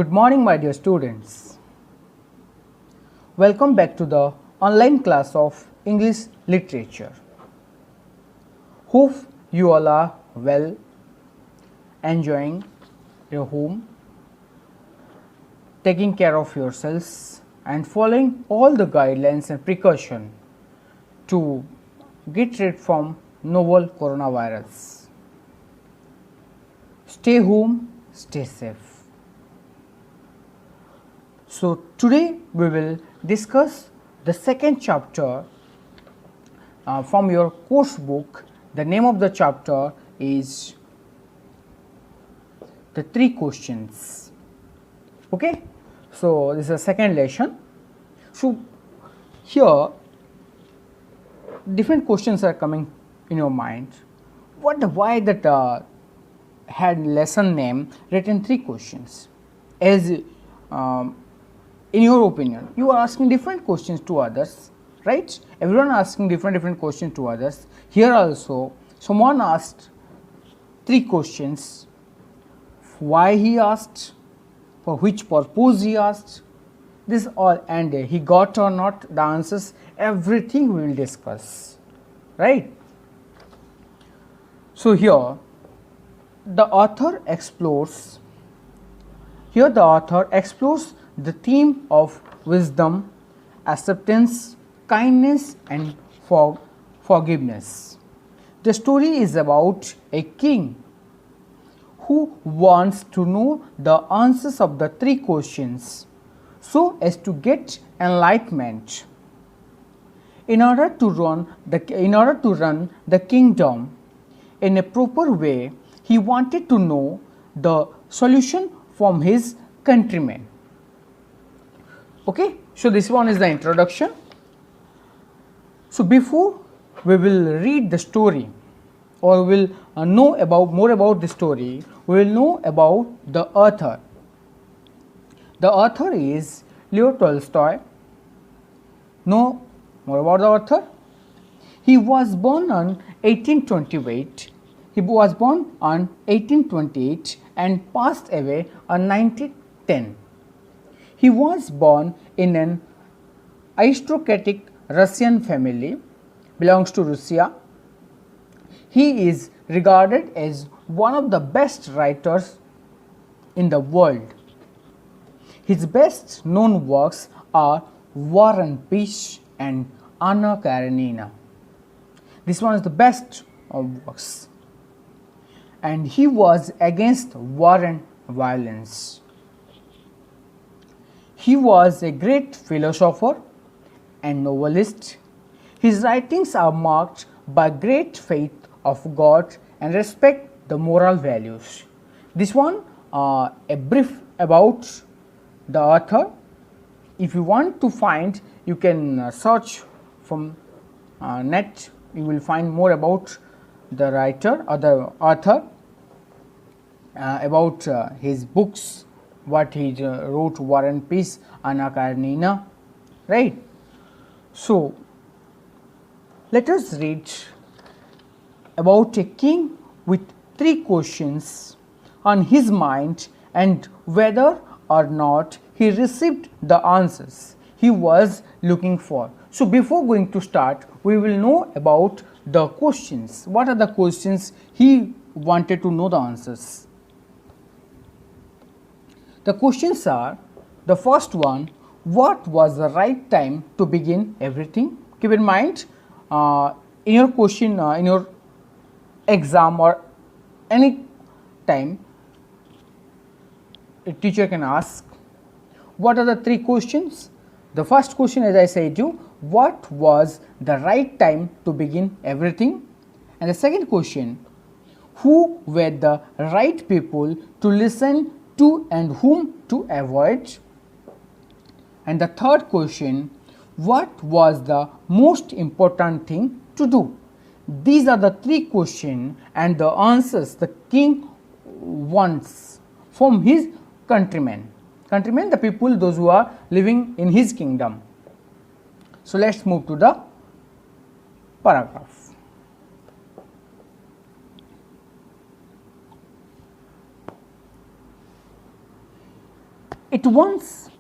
Good morning, my dear students. Welcome back to the online class of English literature. Hope you all are well, enjoying your home, taking care of yourselves and following all the guidelines and precaution to get rid from novel coronavirus. Stay home, stay safe. So today we will discuss the second chapter from your course book. The name of the chapter is the 3 questions. Okay, so this is the second lesson. So here different questions are coming in your mind. Why that had lesson name written 3 questions? As in your opinion, you are asking different questions to others, right? Everyone asking different questions to others. Here also someone asked 3 questions. Why he asked, for which purpose he asked, this all, and he got or not the answers, everything we will discuss, right? So here the author explores the theme of wisdom, acceptance, kindness and forgiveness. The story is about a king who wants to know the answers of the 3 questions so as to get enlightenment. In order to run the kingdom in a proper way, he wanted to know the solution from his countrymen. Okay, so this one is the introduction. So before we will read the story, or we will know more about the story, we will know about the author. The author is Leo Tolstoy. Know more about the author? He was born on 1828. He was born on 1828 and passed away on 1910. He was born in an aristocratic Russian family, belongs to Russia. He is regarded as one of the best writers in the world. His best known works are War and Peace and Anna Karenina. This one is the best of works. And he was against war and violence. He was a great philosopher and novelist. His writings are marked by great faith of God and respect the moral values. This one a brief about the author. If you want to find, you can search from net. You will find more about the writer or the author, about his books, what he wrote, War and Peace, Anna Karenina, right? So let us read about a king with 3 questions on his mind and whether or not he received the answers he was looking for. So before going to start, we will know about the questions. What are the questions he wanted to know the answers? The questions are, the first one, what was the right time to begin everything? Keep in mind, in your question, in your exam or any time, a teacher can ask, what are the 3 questions? The first question, as I said to you, what was the right time to begin everything? And the second question, who were the right people to listen to and whom to avoid? And the third question, what was the most important thing to do? These are the 3 questions and the answers the king wants from his countrymen. Countrymen, the people, those who are living in his kingdom. So let's move to the paragraph. It once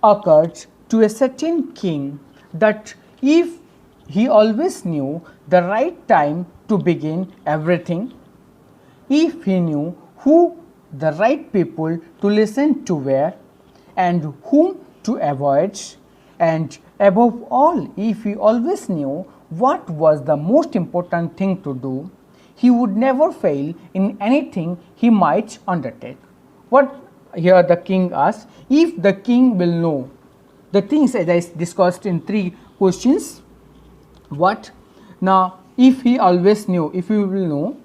occurred to a certain king that if he always knew the right time to begin everything, if he knew who the right people to listen to were and whom to avoid, and above all, if he always knew what was the most important thing to do, he would never fail in anything he might undertake. What here the king asks, if the king will know the things as I discussed in 3 questions, what? Now, if he always knew, if he will know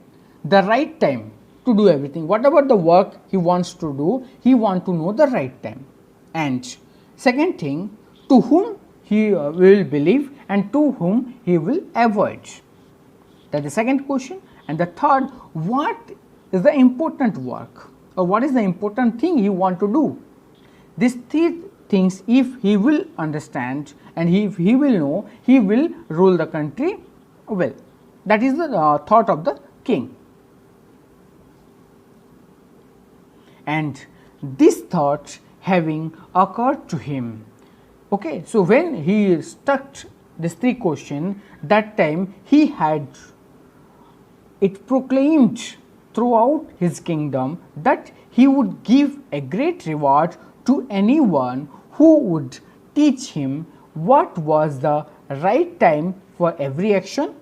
the right time to do everything, whatever the work he wants to do, he want to know the right time. And second thing, to whom he will believe and to whom he will avoid. That is the second question. And the third, what is the important work or what is the important thing he want to do. These 3 things, if he will understand and if he will know, he will rule the country well. That is the thought of the king. And this thought having occurred to him, okay, so when he stuck this 3 question, that time he had it proclaimed throughout his kingdom that he would give a great reward to anyone who would teach him what was the right time for every action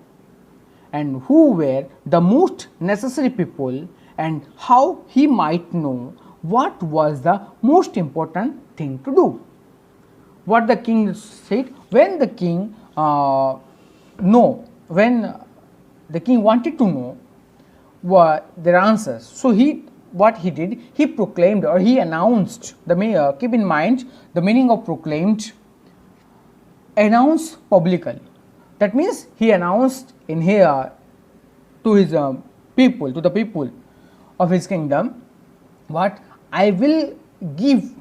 and who were the most necessary people and how he might know what was the most important thing to do. What the king said, when the king when the king wanted to know what their answers, so what he did, he proclaimed or he announced the keep in mind the meaning of proclaimed, announce publicly. That means he announced in here to his people, to the people of his kingdom, what I will give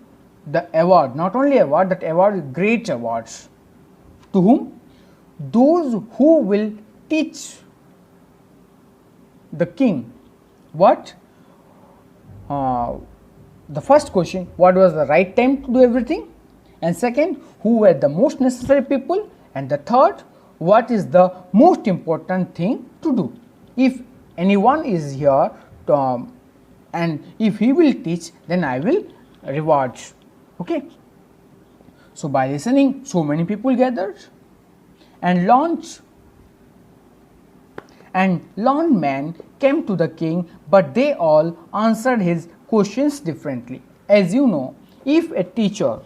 the award, not only award, that award, great awards. To whom? Those who will teach the king what? The first question, what was the right time to do everything? And second, who were the most necessary people? And the third, what is the most important thing to do? If anyone is here and if he will teach, then I will reward. Okay. So by listening, so many people gathered and learned men came to the king, but they all answered his questions differently. As you know, if a teacher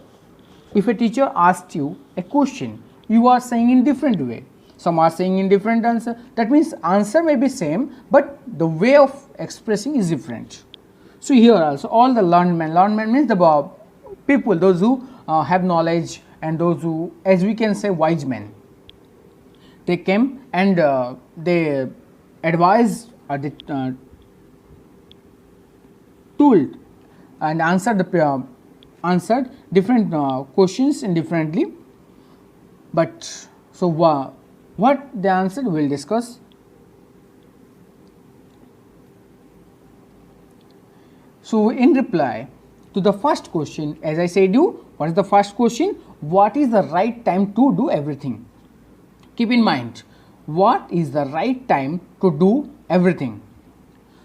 asked you a question, you are saying in different way. Some are saying in different answer. That means answer may be same, but the way of expressing is different. So here also all the learned men means the people, those who have knowledge and those who, as we can say, wise men. They came and they advised or they told and answered different questions indifferently. But so what they answered, we will discuss. So in reply to the first question, as I said you, what is the first question? What is the right time to do everything? Keep in mind, what is the right time to do everything?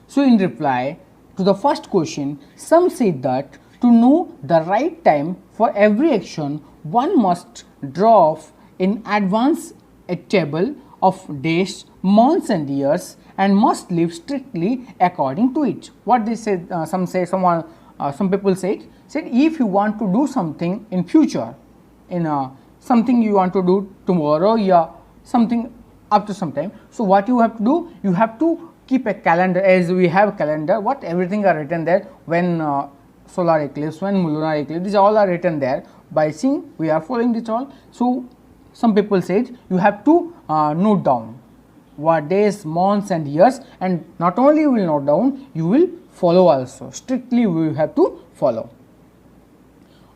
So in reply to the first question, some say that to know the right time for every action, one must draw off in advance a table of days, months and years, and must live strictly according to it. What they said, some people said if you want to do something in future, in something you want to do tomorrow, yeah, something after some time. So what you have to do, you have to keep a calendar, as we have calendar, what everything are written there, when solar eclipse, when lunar eclipse, these all are written there. By seeing, we are following this all. So some people said you have to note down what days, months and years, and not only you will note down, you will follow also. Strictly we have to follow.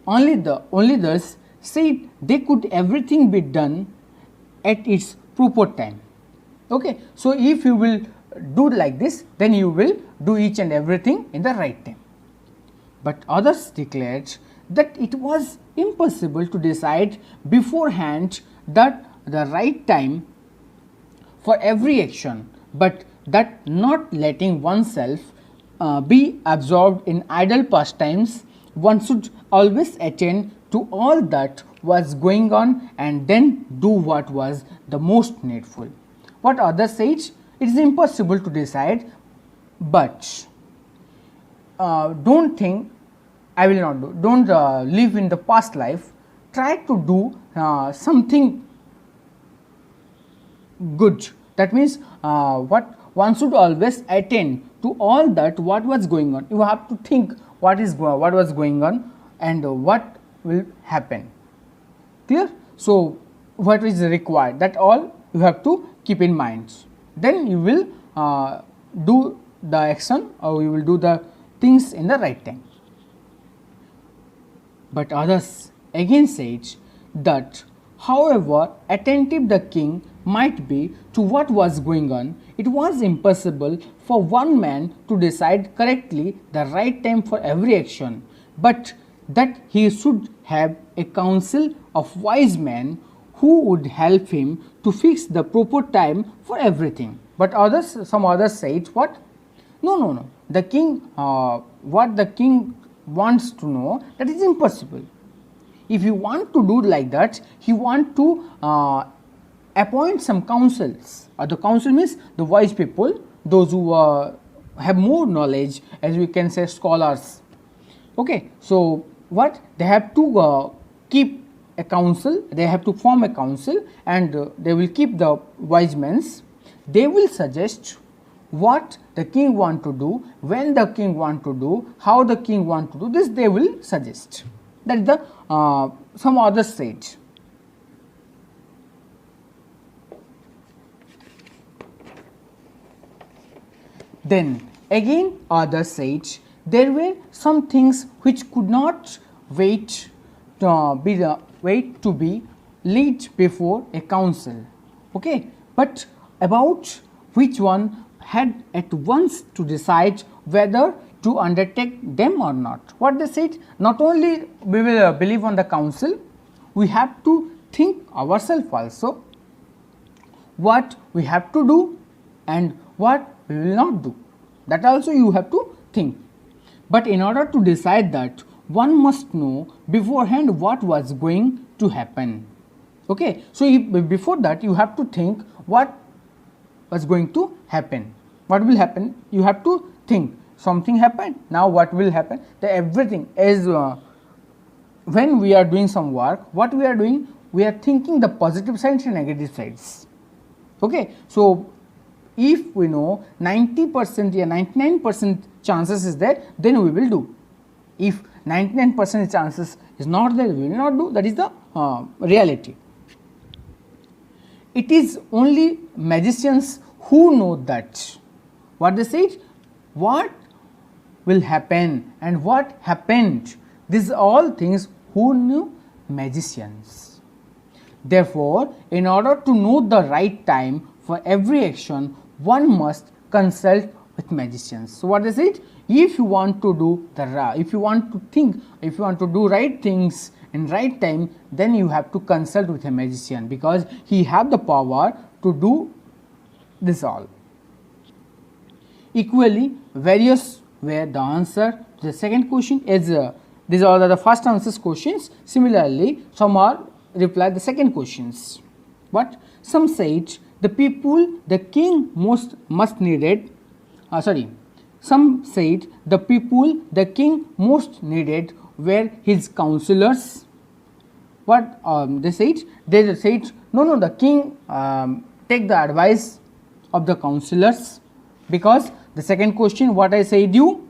Only thus said they could everything be done at its proper time. Okay. So if you will do like this, then you will do each and everything in the right time. but others declared that it was impossible to decide beforehand that the right time for every action, but that not letting oneself be absorbed in idle pastimes, one should always attend to all that was going on and then do what was the most needful. What others said, it is impossible to decide, but don't think I will not do, don't live in the past life, try to do something good. That means what one should always attend to all that what was going on. You have to think what was going on and what will happen. Clear? So, what is required, that all you have to keep in mind. Then you will do the action, or you will do the things in the right time. But others again said that however attentive the king might be to what was going on, it was impossible for one man to decide correctly the right time for every action, but that he should have a council of wise men who would help him to fix the proper time for everything. But some others said what? No. The king, what the king wants to know, that is impossible. If you want to do like that, he want to appoint some councils. The council means the wise people, those who have more knowledge, as we can say scholars. Okay, so what they have to keep a council, they have to form a council, and they will keep the wise men. They will suggest what the king want to do, when the king want to do, how the king want to do. This they will suggest. That is the some others said. Then again others said there were some things which could not wait to be laid before a council, okay, but about which one had at once to decide whether to undertake them or not. What they said, not only we will believe on the council, we have to think ourselves also what we have to do and what we will not do. That also you have to think. But in order to decide that, one must know beforehand what was going to happen. Okay, so if before that you have to think what was going to happen. What will happen? You have to think. Something happened. Now what will happen? Everything is when we are doing some work. What we are doing? We are thinking the positive sides and negative sides. Okay, so if we know 90% or 99% chances is there, then we will do. If 99% chances is not there, we will not do. That is the reality. It is only magicians who know that. What they said, what will happen and what happened, these all things who knew? Magicians. Therefore, in order to know the right time for every action, one must consult with magicians. So what they said, if you want to do if you want to think, if you want to do right things in right time, then you have to consult with a magician, because he have the power to do this all. Equally various were the answer to the second question, as these are the first answers questions. Similarly, some are replied the second questions. But some said the people the king must needed, some said the people the king most needed were his counselors. What they said? They said no, the king take the advice of the counselors, because the second question what I said you,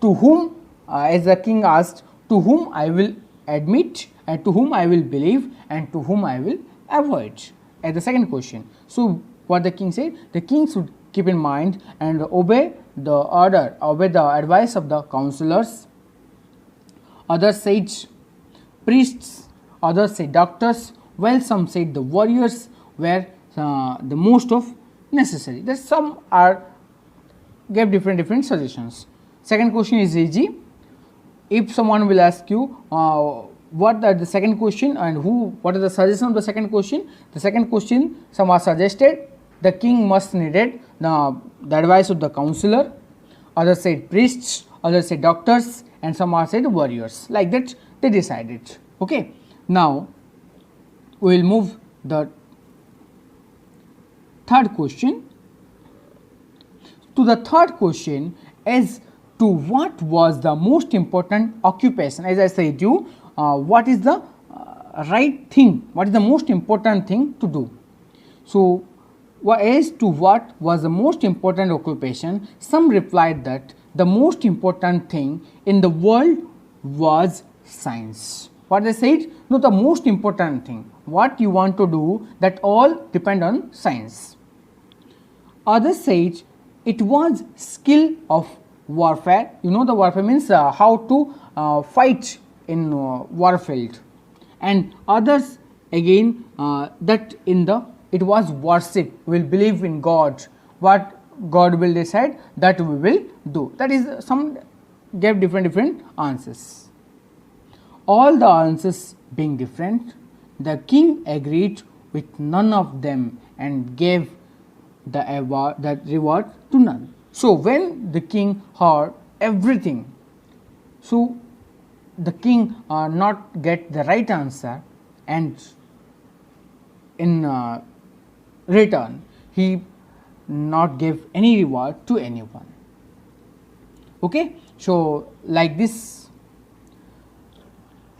to whom as the king asked, to whom I will admit and to whom I will believe and to whom I will avoid, as the second question. So what the king said, the king should keep in mind and obey the order, obey the advice of the counselors. Others said priests, others said doctors, while some said the warriors were the most of necessary. That some are gave different suggestions. Second question is easy. if someone will ask you what are the second question and what is the suggestion of the second question, the second question some are suggested the king must needed the advice of the counselor, others said priests, others said doctors, and some are said warriors. Like that they decided. Okay. Now we will move the third question. To the third question, as to what was the most important occupation. As I said you, what is the right thing, what is the most important thing to do. So as to what was the most important occupation, some replied that the most important thing in the world was science. What they said? No, the most important thing, what you want to do, that all depend on science. Others said it was skill of warfare. You know the warfare means how to fight in warfield. And others again that in the it was worship, will believe in God, what God will decide that we will do. That is some gave different answers. All the answers being different, the king agreed with none of them and gave the reward to none. So when the king heard everything, so the king not get the right answer, and in return he not give any reward to anyone. Okay. So like this,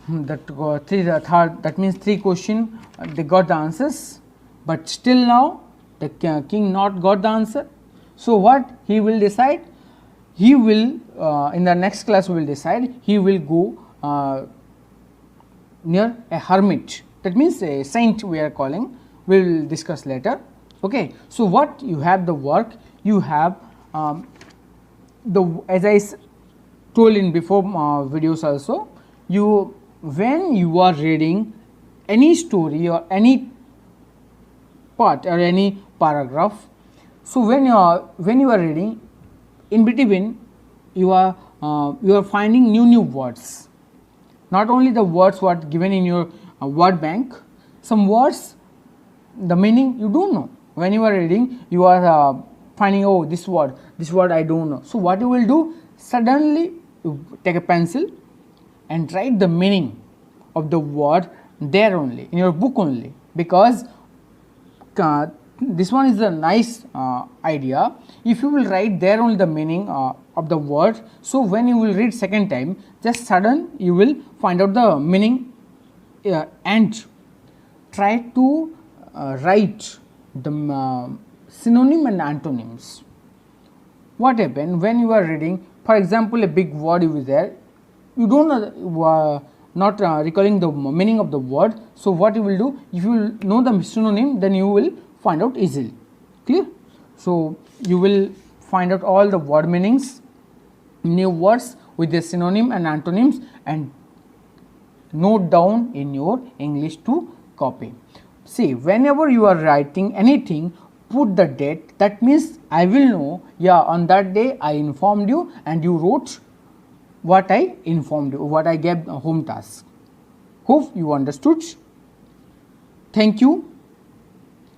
that means three question they got the answers, but still now the king not got the answer. So what he will decide? He will in the next class we will decide he will go near a hermit, that means a saint we are calling, we will discuss later. Okay. So what you have the work, you have as I told in before videos also, you when you are reading any story or any part or any paragraph, so when you are reading, in between you are finding new words, not only the words what given in your word bank, some words the meaning you don't know. When you are reading, you are finding, oh, this word I don't know. So what you will do, suddenly you take a pencil and write the meaning of the word there only, in your book only, because this one is a nice idea. If you will write there only the meaning of the word, so when you will read second time, just sudden you will find out the meaning and try to write the synonym and antonyms. What happen when you are reading, for example, a big word is there, you don't know not recalling the meaning of the word. So what you will do, if you know the synonym, then you will find out easily. Clear? So you will find out all the word meanings, new words with the synonym and antonyms, and note down in your English to copy. See, whenever you are writing anything, put the date, that means I will know, yeah, on that day I informed you and you wrote what I informed you, what I gave home task. Hope you understood. Thank you.